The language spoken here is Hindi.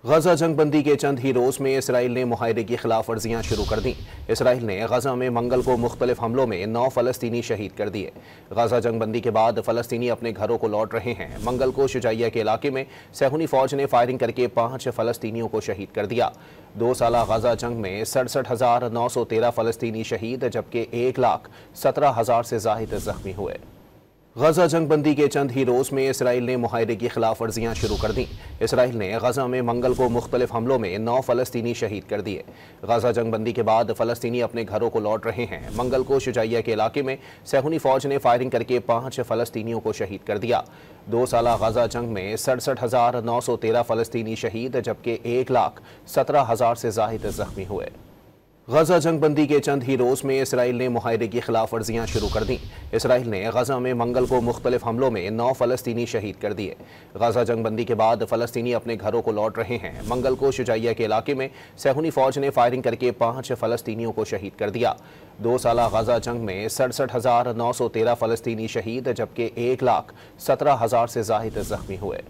गजा जंगबंदी के चंद ही रोज में इसराइल ने मुहायरे की खिलाफ वर्जियां शुरू कर दी। इसराइल ने गजा में मंगल को मुख्तलिफ हमलों में 9 फ़लस्तीनी शहीद कर दिए। गजा जंगबंदी के बाद फ़लस्तीनी अपने घरों को लौट रहे हैं। मंगल को शुजाइया के इलाके में सहूनी फौज ने फायरिंग करके 5 फ़लस्तीनियों को शहीद कर दिया। 2 साला गजा जंग में 67,913 फ़लस्तीनी शहीद जबकि 1,17,000 से ज़ायद जख्मी हुए। गजा जंगबंदी के चंद ही रोज में इसराइल ने मुहायरे की खिलाफ वर्जियां शुरू कर दी। इसराइल ने गजा में मंगल को मुख्तलिफ हमलों में 9 फ़लस्तीनी शहीद कर दिए। गजा जंगबंदी के बाद फ़लस्तीनी अपने घरों को लौट रहे हैं। मंगल को शुजाइया के इलाके में सहूनी फौज ने फायरिंग करके 5 फ़लस्तीनियों को शहीद कर दिया। 2 साला गजा जंग में 67,913 फ़लस्तीनी शहीद जबकि 1,17,000 से ज़ायद जख्मी हुए। गजा जंगबंदी के चंद ही रोज में इसराइल ने मुहायरे की खिलाफ वर्जियां शुरू कर दी। इसराइल ने गजा में मंगल को मुख्तलिफ हमलों में 9 फ़लस्तीनी शहीद कर दिए। गजा जंगबंदी के बाद फ़लस्तीनी अपने घरों को लौट रहे हैं। मंगल को शुजाइया के इलाके में सहूनी फौज ने फायरिंग करके 5 फ़लस्तीनियों को शहीद कर दिया। 2 साला गजा जंग में 67,913 फ़लस्तीनी शहीद जबकि 1,17,000 से ज़ायद जख्मी हुए।